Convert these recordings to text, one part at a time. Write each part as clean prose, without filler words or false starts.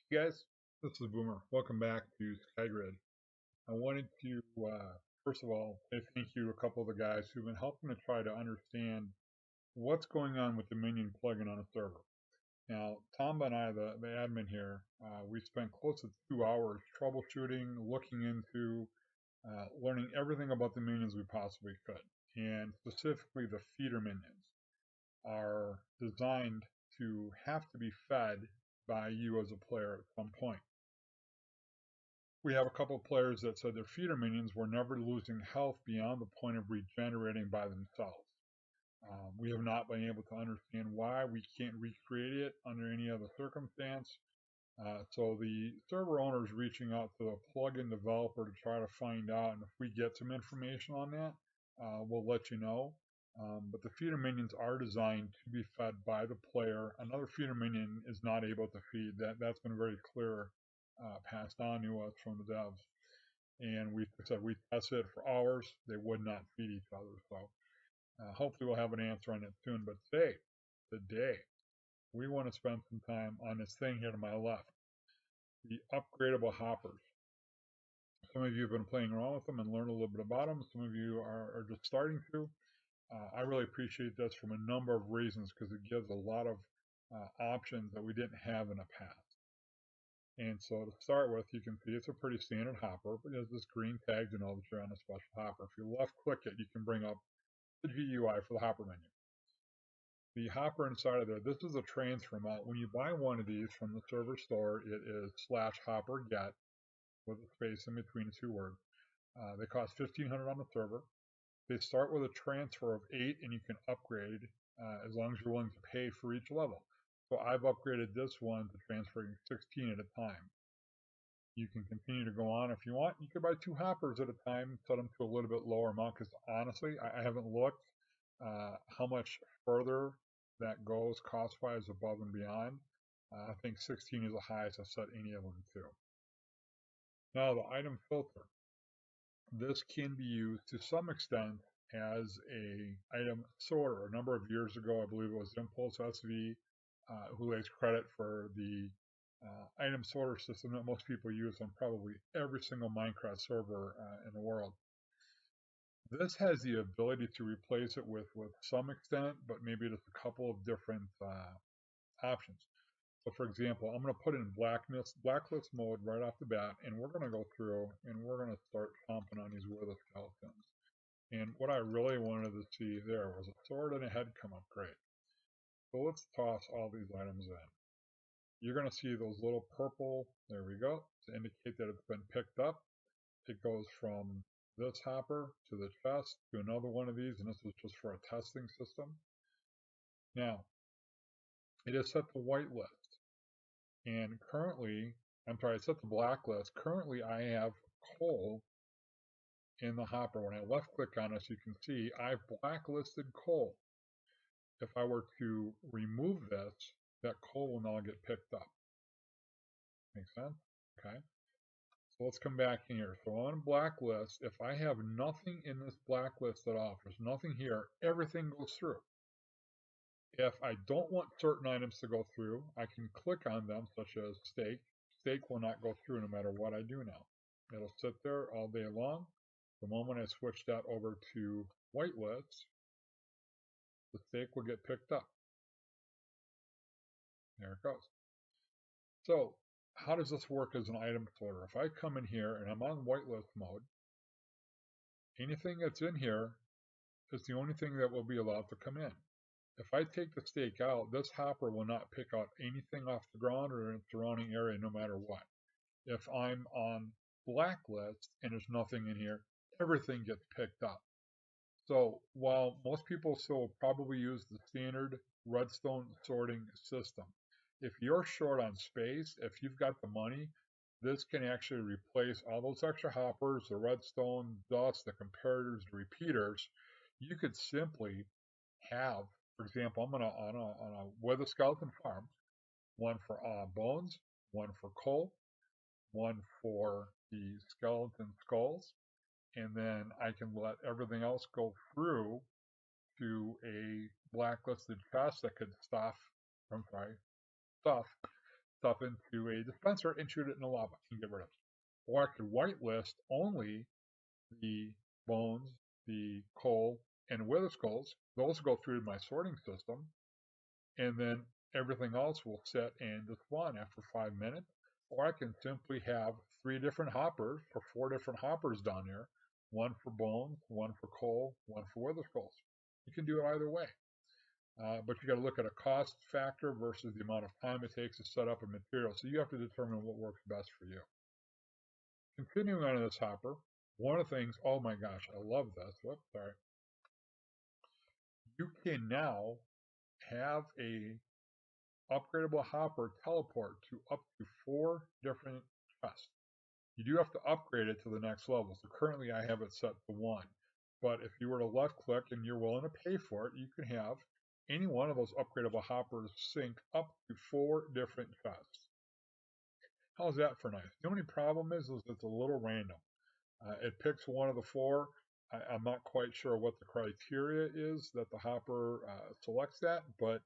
Hey guys, this is Boomer. Welcome back to Skygrid. I wanted to, first of all, say thank you to a couple of the guys who've been helping to try to understand what's going on with the Minion plugin on a server. Now, Tom and I, the admin here, we spent close to 2 hours troubleshooting, looking into, learning everything about the minions we possibly could. And specifically, the feeder minions are designed to have to be fed by you as a player at some point. We have a couple of players that said their feeder minions were never losing health beyond the point of regenerating by themselves. We have not been able to understand why. We can't recreate it under any other circumstance. So the server owner is reaching out to the plugin developer to try to find out, and if we get some information on that, we'll let you know. But the feeder minions are designed to be fed by the player. Another feeder minion is not able to feed. That's been very clear, passed on to us from the devs. And we said we tested it for hours. They would not feed each other. So hopefully we'll have an answer on it soon. But today, we want to spend some time on this thing here to my left, the upgradable hoppers. Some of you have been playing around with them and learned a little bit about them. Some of you are just starting to. I really appreciate this from a number of reasons because it gives a lot of options that we didn't have in the past. And so to start with, you can see it's a pretty standard hopper, but it has this green tag to know that you're on a special hopper. If you left click it, you can bring up the GUI for the hopper menu. The hopper inside of there, this is a transfer amount. When you buy one of these from the server store, it is /hopper get with a space in between the two words. They cost $1,500 on the server. They start with a transfer of 8, and you can upgrade as long as you're willing to pay for each level. So I've upgraded this one to transferring 16 at a time. You can continue to go on if you want. You could buy 2 hoppers at a time, set them to a little bit lower amount, because honestly, I haven't looked how much further that goes cost-wise above and beyond. I think 16 is the highest I've set any of them to. Now the item filter. This can be used to some extent as a item sorter. A number of years ago, I believe it was Impulse SV who takes credit for the item sorter system that most people use on probably every single Minecraft server in the world. This has the ability to replace it with some extent, but maybe just a couple of different options. So for example, I'm going to put in blacklist mode right off the bat, and we're going to go through and we're going to start chomping on these wither skeletons. And what I really wanted to see there was a sword and a head come up great. So let's toss all these items in. You're going to see those little purple, there we go, to indicate that it's been picked up. It goes from this hopper to the chest to another one of these, and this was just for a testing system. Now, it is set to whitelist. And currently, I'm sorry, I set the blacklist. Currently, I have coal in the hopper. When I left click on this, you can see I've blacklisted coal. If I were to remove this, that coal will now get picked up. Make sense? Okay. So let's come back in here. So on blacklist, if I have nothing in this blacklist at all, if there's nothing here, everything goes through. If I don't want certain items to go through, I can click on them, such as steak. Steak will not go through no matter what I do now. It'll sit there all day long. The moment I switch that over to whitelist, the steak will get picked up. There it goes. So how does this work as an item sorter? If I come in here and I'm on whitelist mode, anything that's in here is the only thing that will be allowed to come in. If I take the steak out, this hopper will not pick out anything off the ground or in the surrounding area no matter what. If I'm on blacklist and there's nothing in here, everything gets picked up. So while most people still probably use the standard redstone sorting system, if you're short on space, if you've got the money, this can actually replace all those extra hoppers, the redstone, dust, the comparators, the repeaters. You could simply have, for example, I'm gonna on a wither skeleton farm, one for bones, one for coal, one for the skeleton skulls, and then I can let everything else go through to a blacklisted chest that could stuff stuff into a dispenser and shoot it in the lava and get rid of it. Or I could whitelist only the bones, the coal, and wither skulls. Those go through my sorting system, and then everything else will sit and despawn after 5 minutes. Or I can simply have 3 different hoppers or 4 different hoppers down there, one for bones, one for coal, one for wither skulls. You can do it either way. But you got to look at a cost factor versus the amount of time it takes to set up a material. So you have to determine what works best for you. Continuing on this hopper, one of the things, oh my gosh, I love this. Whoops, sorry. You can now have a upgradable hopper teleport to up to 4 different chests. You do have to upgrade it to the next level. So currently I have it set to 1. But if you were to left click and you're willing to pay for it, you can have any one of those upgradable hoppers sync up to 4 different chests. How's that for nice? The only problem is it's a little random. It picks one of the 4. I'm not quite sure what the criteria is that the hopper selects that, but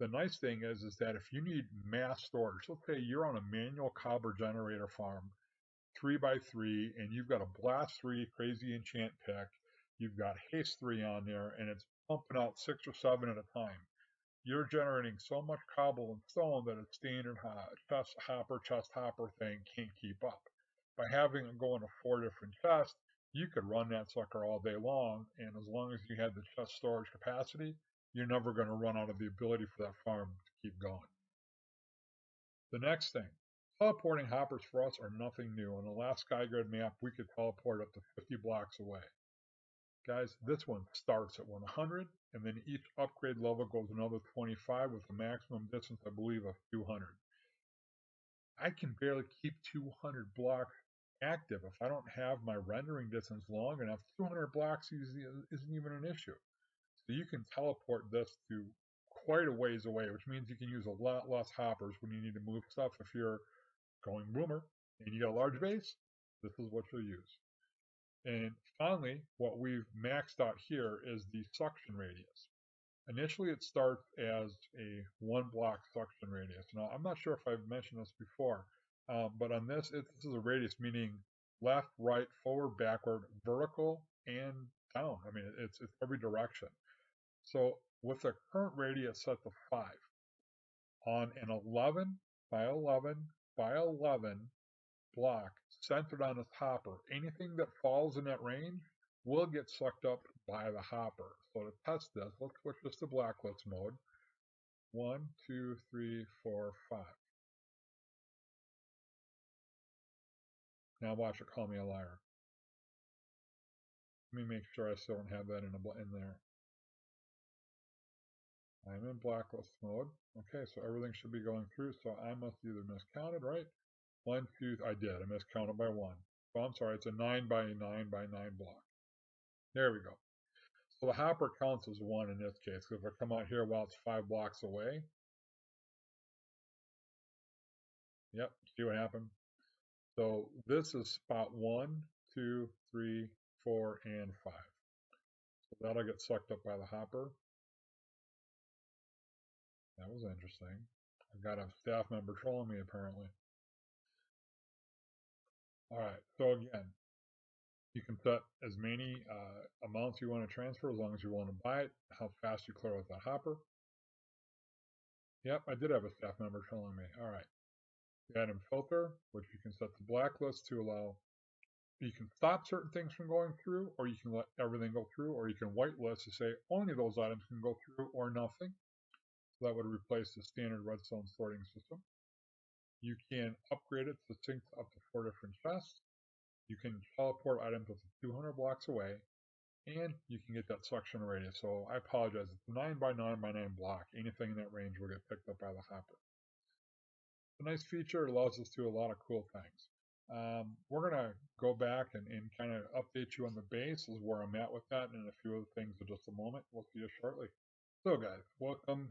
the nice thing is that if you need mass storage, let's say you're on a manual cobber generator farm, 3x3, and you've got a blast 3 crazy enchant pick, you've got haste 3 on there, and it's pumping out 6 or 7 at a time. You're generating so much cobble and stone that a standard chest hopper thing can't keep up. By having it go into 4 different chests, you could run that sucker all day long, and as long as you had the chest storage capacity, you're never going to run out of the ability for that farm to keep going. The next thing, teleporting hoppers for us are nothing new. On the last Skygrid map, we could teleport up to 50 blocks away. Guys, this one starts at 100, and then each upgrade level goes another 25 with a maximum distance, I believe, of 200. I can barely keep 200 blocks active if I don't have my rendering distance long enough. 200 blocks isn't even an issue. So you can teleport this to quite a ways away, which means you can use a lot less hoppers when you need to move stuff. If you're going boomer and you got a large base, this is what you'll use. And finally, what we've maxed out here is the suction radius. Initially, it starts as a 1 block suction radius. Now, I'm not sure if I've mentioned this before, but on this, this is a radius meaning left, right, forward, backward, vertical, and down. I mean, it's every direction. So with the current radius set to 5, on an 11 by 11 by 11 block centered on this hopper, anything that falls in that range will get sucked up by the hopper. So to test this, let's switch this to blacklist mode. 1, 2, 3, 4, 5. Now watch it call me a liar. Let me make sure I still don't have that in there. I'm in blacklist mode. Okay, so everything should be going through, so I must either miscounted, right? 1, 2, I did. I miscounted by 1. Oh, I'm sorry, it's a 9 by 9 by 9 block. There we go. So the hopper counts as 1 in this case. If I come out here while it's 5 blocks away, yep, see what happened? So this is spot 1, 2, 3, 4, and 5. So that'll get sucked up by the hopper. That was interesting. I've got a staff member trolling me apparently. Alright, so again, you can set as many amounts you want to transfer as long as you want to buy it, how fast you clear with that hopper. Yep, I did have a staff member trolling me. Alright. Add and filter, which you can set to blacklist to allow, you can stop certain things from going through, or you can let everything go through, or you can whitelist to say only those items can go through or nothing. So that would replace the standard redstone sorting system. You can upgrade it to sync up to 4 different chests. You can teleport items up to 200 blocks away, and you can get that suction radius. So I apologize, it's 9 by 9 by 9 block. Anything in that range will get picked up by the hopper. It's a nice feature. It allows us to do a lot of cool things. We're going to go back and kind of update you on the base, is where I'm at with that, and a few other things in just a moment. We'll see you shortly. So guys, welcome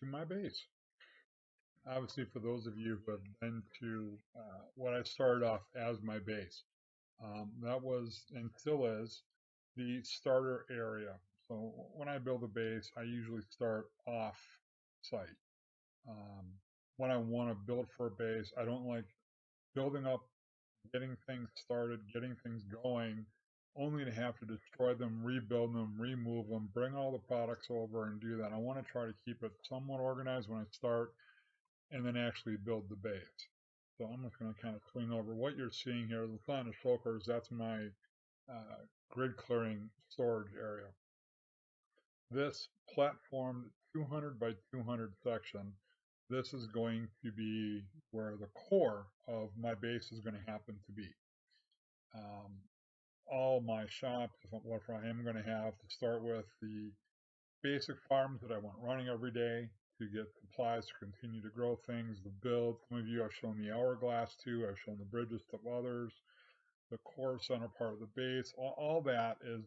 to my base. Obviously, for those of you who have been to what I started off as my base, that was and still is the starter area. So when I build a base, I usually start off site. when I want to build for a base. I don't like building up, getting things started, getting things going, only to have to destroy them, rebuild them, remove them, bring all the products over and do that. I want to try to keep it somewhat organized when I start and then actually build the base. So I'm just going to kind of swing over what you're seeing here. The Planet Shulkers, that's my grid clearing storage area. This platformed 200 by 200 section, this is going to be where the core of my base is going to happen to be. All my shops, what I am going to have to start with, the basic farms that I want running every day to get supplies to continue to grow things, the build. Some of you have shown the hourglass to, I've shown the bridges to others, the core center part of the base. All that is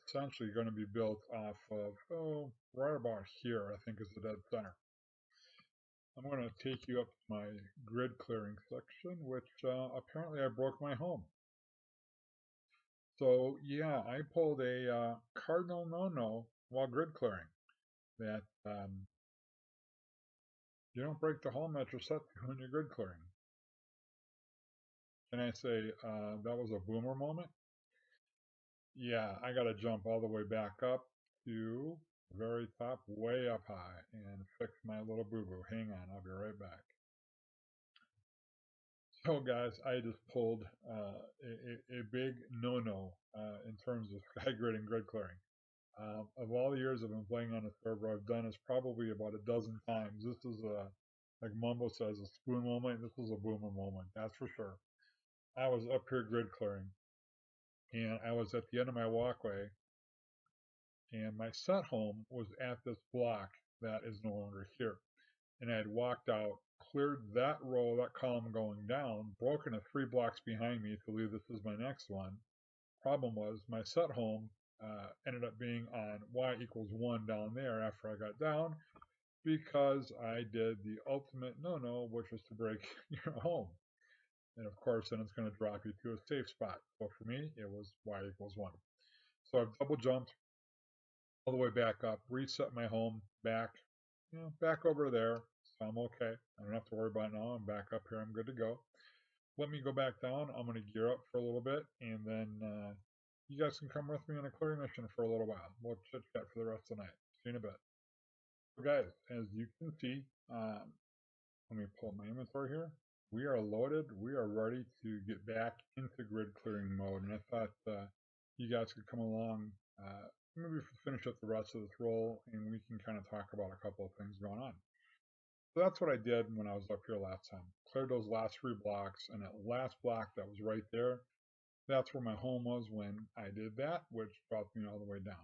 essentially going to be built off of, right about here, I think is the dead center. I'm going to take you up to my grid clearing section, which apparently I broke my home. So yeah, I pulled a cardinal no-no while grid clearing. That you don't break the home that you're set to when you're grid clearing. Can I say that was a boomer moment? Yeah, I got to jump all the way back up to the very top, way up high, and fix my little boo-boo. Hang on, I'll be right back. So guys, I just pulled a big no-no in terms of Skygrid and grid clearing. Of all the years I've been playing on the server, I've done this probably about a dozen times. This is a, like Mumbo says, a spoon moment. This was a boomer moment, that's for sure. I was up here grid clearing, and I was at the end of my walkway, and my set home was at this block that is no longer here. And I had walked out, cleared that row, that column going down, broken it 3 blocks behind me to leave this as my next one. Problem was my set home ended up being on y equals 1 down there after I got down, because I did the ultimate no-no, which was to break your home. And of course, then it's going to drop you to a safe spot. So for me, it was y equals 1. So I've double jumped all the way back up, reset my home back, back over there. So I'm okay. I don't have to worry about it now. I'm back up here. I'm good to go. Let me go back down. I'm going to gear up for a little bit, and then you guys can come with me on a clearing mission for a little while. We'll chit chat for the rest of the night. See you in a bit. So guys, as you can see, let me pull up my inventory here. We are loaded. We are ready to get back into grid clearing mode. And I thought you guys could come along, maybe finish up the rest of this roll, and we can kind of talk about a couple of things going on. So that's what I did when I was up here last time. Cleared those last 3 blocks, and that last block that was right there, that's where my home was when I did that, which dropped me all the way down.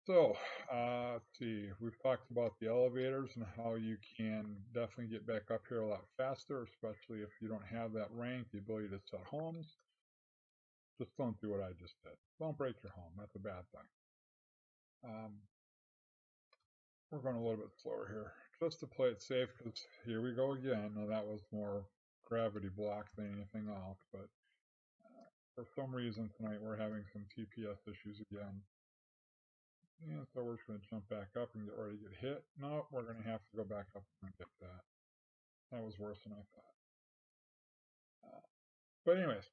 So, let's see, we've talked about the elevators and how you can definitely get back up here a lot faster, especially if you don't have that rank, the ability to set homes. Just don't do what I just did. Don't break your home. That's a bad thing. We're going a little bit slower here, just to play it safe, because here we go again. Now that was more gravity block than anything else, but for some reason tonight we're having some TPS issues again. And so we're just going to jump back up and get ready to get hit. No, we're going to have to go back up and get that. That was worse than I thought. But anyways,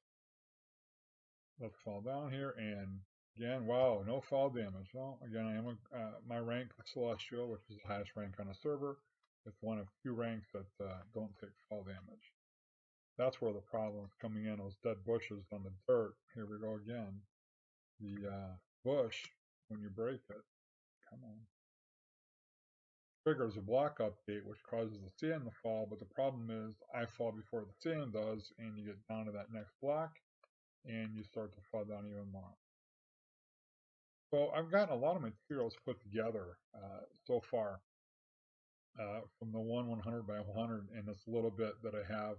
let's fall down here, and again, wow, no fall damage. Well, again, I am my rank is Celestial, which is the highest rank on the server. It's one of 2 ranks that don't take fall damage. That's where the problem is coming in, those dead bushes on the dirt. Here we go again. The bush, when you break it, come on, triggers a block update, which causes the sand to fall, but the problem is I fall before the sand does, and you get down to that next block, and you start to fall down even more. So I've gotten a lot of materials put together so far from the 100 by 100, and this little bit that I have,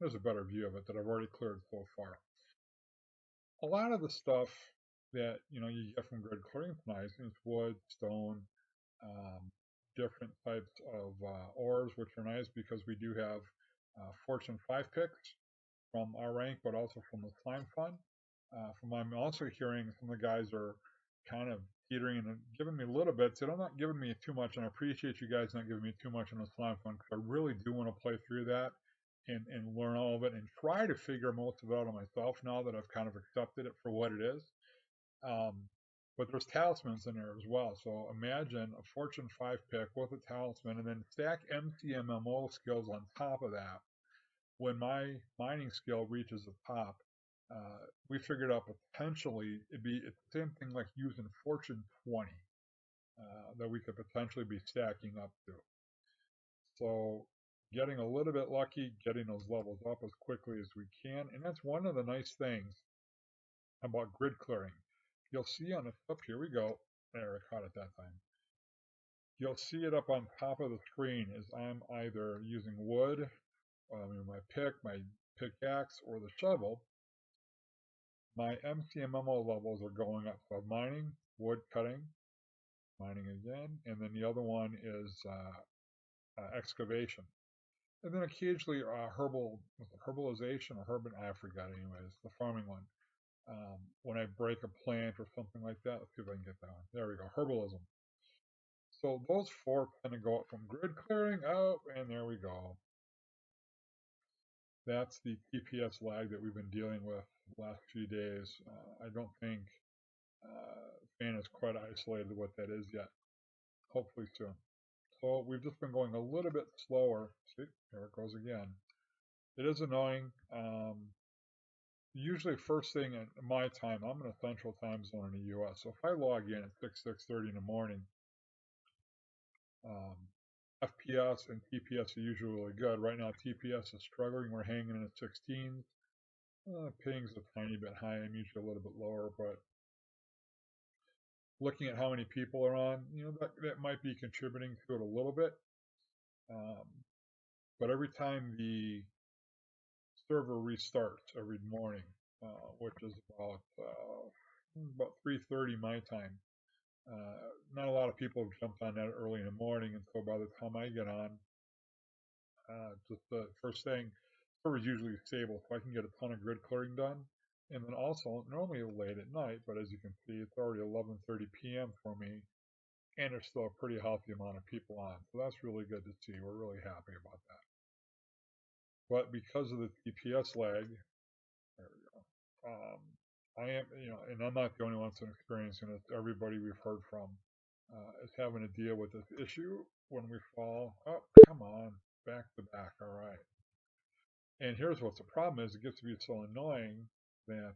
there's a better view of it that I've already cleared so far. A lot of the stuff that you get from grid clearing tonight is wood, stone, different types of ores, which are nice because we do have Fortune 5 picks from our rank, but also from the Slimefun. From I'm also hearing some of the guys are kind of teetering and giving me a little bit. So I'm not giving me too much, and I appreciate you guys not giving me too much on the Slimefun because I really do want to play through that and learn all of it and try to figure most of it out on myself now that I've kind of accepted it for what it is. Um, but there's talismans in there as well. So imagine a Fortune 5 pick with a talisman and then stack MCMMO skills on top of that. When my mining skill reaches the top, we figured out potentially it's the same thing like using Fortune 20 that we could potentially be stacking up to. So getting a little bit lucky, getting those levels up as quickly as we can. And that's one of the nice things about grid clearing. You'll see on the up here we go. There, I caught it that time. You'll see it up on top of the screen as I'm either using wood, my pick, my pickaxe, or the shovel. My MCMMO levels are going up. So mining, wood cutting, mining again, and then the other one is excavation. And then occasionally herbalization or I forgot anyways, the farming one. When I break a plant or something like that, let's see if I can get that one. There we go, herbalism. So those four kind of go up from grid clearing out, and there we go. That's the TPS lag that we've been dealing with the last few days. I don't think Fan has quite isolated what that is yet. Hopefully soon. So we've just been going a little bit slower. See, there it goes again. It is annoying. Usually first thing in my time, I'm in a central time zone in the US. So if I log in at 6:30 in the morning, um, FPS and TPS are usually really good. Right now TPS is struggling. We're hanging in at 16s. Ping's a tiny bit high. I'm usually a little bit lower, but looking at how many people are on, that might be contributing to it a little bit. But every time the server restarts every morning, which is about 3:30 my time. Not a lot of people have jumped on that early in the morning, and so by the time I get on, just the first thing, server's usually stable, so I can get a ton of grid clearing done. And then also, normally late at night, but as you can see, it's already 11:30 p.m. for me, and there's still a pretty healthy amount of people on. So that's really good to see. We're really happy about that. But because of the TPS lag, there we go. I am, and I'm not the only one that's experiencing it. Everybody we've heard from is having to deal with this issue when we fall. Oh, come on, back to back. All right. And here's what the problem is: it gets to be so annoying that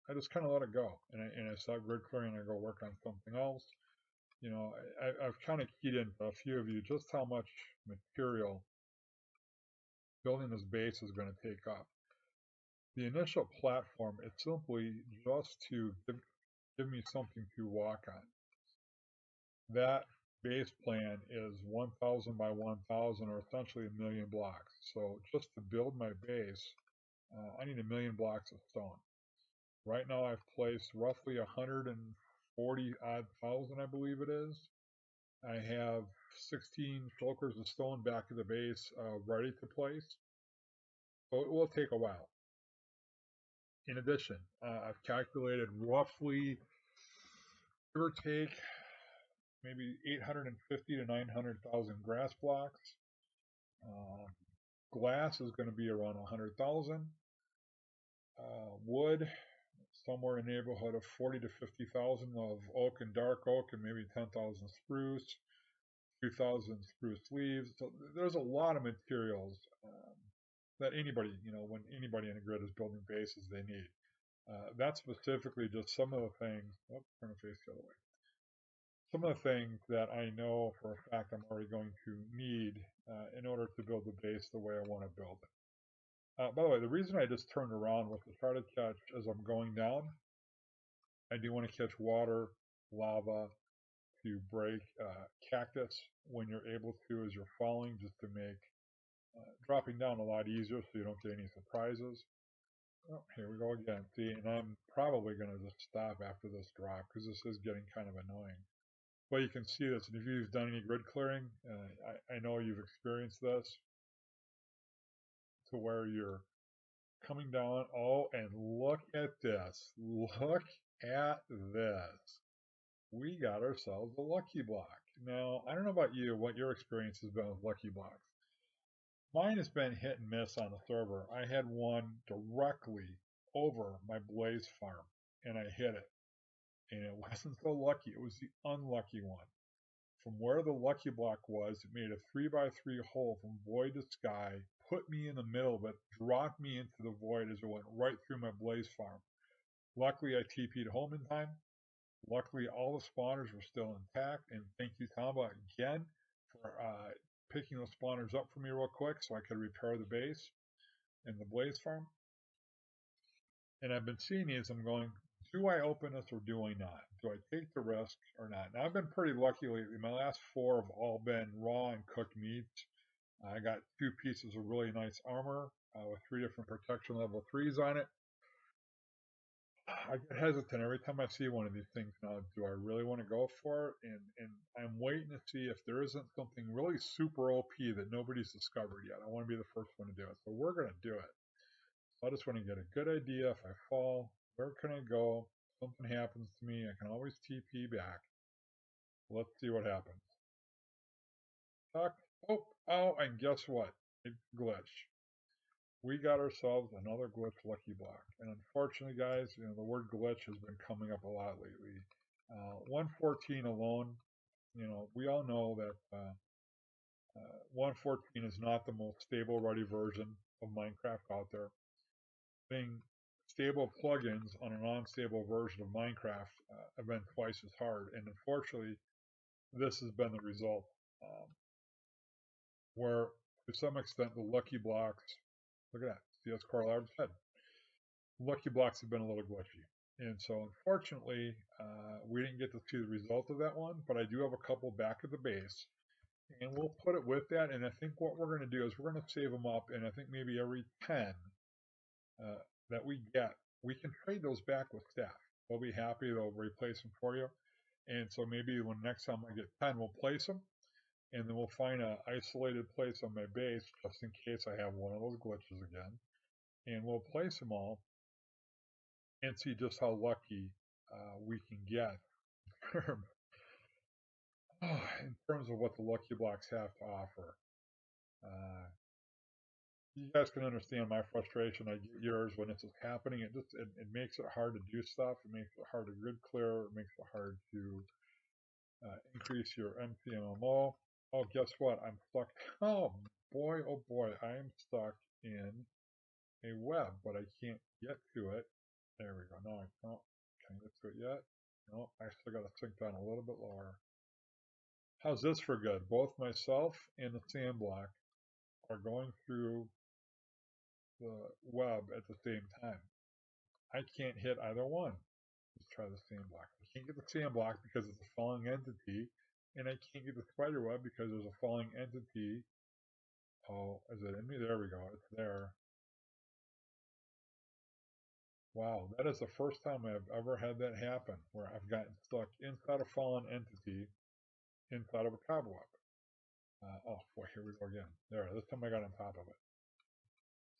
I just kind of let it go, and I stop grid clearing and I go work on something else. I've kind of keyed into a few of you just how much material building this base is going to take up. The initial platform is simply just to give me something to walk on. That base plan is 1,000 by 1,000, or essentially 1,000,000 blocks. So just to build my base, I need 1,000,000 blocks of stone. Right now I've placed roughly 140 odd thousand, I believe it is. I have 16 shulkers of stone back at the base ready to place. So it will take a while. In addition, I've calculated roughly, give or take, maybe 850 to 900,000 grass blocks. Uh, Glass is going to be around 100,000. Wood, somewhere in the neighborhood of 40 to 50,000 of oak and dark oak, and maybe 10,000 spruce, 2,000 spruce leaves. So there's a lot of materials that anybody, when anybody in a grid is building bases, they need. That's specifically just some of the things. Oh, turn the face the other way. Some of the things that I know for a fact I'm already going to need in order to build the base the way I want to build it. By the way, the reason I just turned around was to try to catch as I'm going down. I do want to catch water, lava, to break cactus when you're able to as you're falling, just to make dropping down a lot easier so you don't get any surprises. Oh, here we go again. See, and I'm probably going to just stop after this drop because this is getting kind of annoying. But you can see this, and if you've done any grid clearing, I know you've experienced this, to where you're coming down. Oh, and look at this. Look at this. We got ourselves a lucky block. Now, I don't know about you, what your experience has been with lucky blocks. Mine has been hit and miss on the server. I had one directly over my Blaze farm, and I hit it. And it wasn't so lucky. It was the unlucky one. From where the lucky block was, it made a 3x3 hole from void to sky, put me in the middle of it, dropped me into the void as it went right through my Blaze farm. Luckily, I TP'd home in time. Luckily, all the spawners were still intact, and thank you, Tamba, again for picking those spawners up for me real quick so I could repair the base and the Blaze farm. And I've been seeing these, I'm going, do I open this or do I not? Do I take the risk or not? Now, I've been pretty lucky lately. My last 4 have all been raw and cooked meats. I got 2 pieces of really nice armor with 3 different protection level 3s on it. I get hesitant every time I see one of these things now. Do I really want to go for it? And I'm waiting to see if there isn't something really super OP that nobody's discovered yet. I want to be the first one to do it. So we're going to do it. So I just want to get a good idea. If I fall, where can I go? If something happens to me, I can always TP back. Let's see what happens. Tuck. Oh, oh, and guess what? It glitched. We got ourselves another glitch lucky block. And unfortunately, guys, the word glitch has been coming up a lot lately. 114 alone, we all know that 114 is not the most stable, ready version of Minecraft out there. Being stable plugins on an unstable version of Minecraft have been twice as hard. And unfortunately, this has been the result. Where, to some extent, the lucky blocks, look at that, CS Core Labs head. Lucky blocks have been a little glitchy. And so, unfortunately, we didn't get to see the result of that one, but I do have a couple back at the base. And we'll put it with that. And I think what we're going to do is we're going to save them up. And I think maybe every 10 that we get, we can trade those back with staff. They'll be happy. They'll replace them for you. And so maybe when next time I get 10, we'll place them. And then we'll find an isolated place on my base just in case I have one of those glitches again. And we'll place them all and see just how lucky we can get in terms of what the lucky blocks have to offer. You guys can understand my frustration. I get yours when this is happening. It makes it hard to do stuff. It makes it hard to grid clear. It makes it hard to increase your McMMo. Oh, guess what? I'm stuck. Oh boy, I am stuck in a web, but I can't get to it. There we go. No, I don't. Can I get to it yet? No, I still got to sink down a little bit lower. How's this for good? Both myself and the sand block are going through the web at the same time. I can't hit either one. Let's try the sand block. I can't get the sand block because it's a falling entity, and I can't get the spider web because there's a falling entity. Oh, is it in me? There we go. It's there. Wow, that is the first time I've ever had that happen, where I've gotten stuck inside a fallen entity, inside of a cobweb. Oh boy, here we go again. There, this time I got on top of it.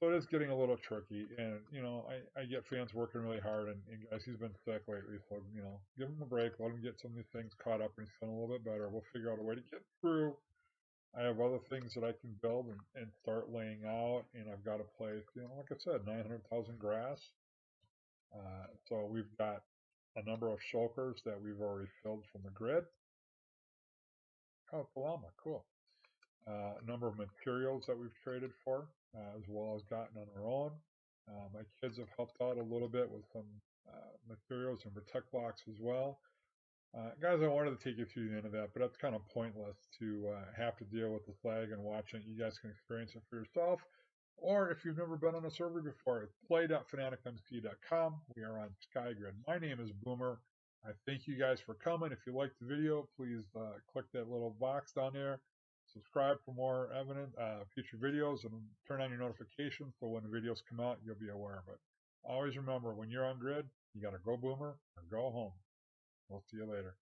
So it is getting a little tricky, and I get fans working really hard, and guys, he's been sick lately, so give him a break, let him get some of these things caught up, and he's feeling a little bit better. We'll figure out a way to get through. I have other things that I can build and start laying out, and I've got a place, like I said, 900,000 grass. So we've got a number of shulkers that we've already filled from the grid. Oh, Palama, cool. A number of materials that we've traded for, as well as gotten on our own. My kids have helped out a little bit with some materials and protect blocks as well. Guys, I wanted to take you through the end of that, but that's kind of pointless to have to deal with this lag and watching it. You guys can experience it for yourself. Or if you've never been on a server before, it's play.fanaticmc.com. We are on Skygrid. My name is Boomer. I thank you guys for coming. If you liked the video, please click that little box down there. Subscribe for more future videos, and turn on your notifications so when the videos come out, you'll be aware of it. Always remember, when you're on grid, you got to go Boomer or go home. We'll see you later.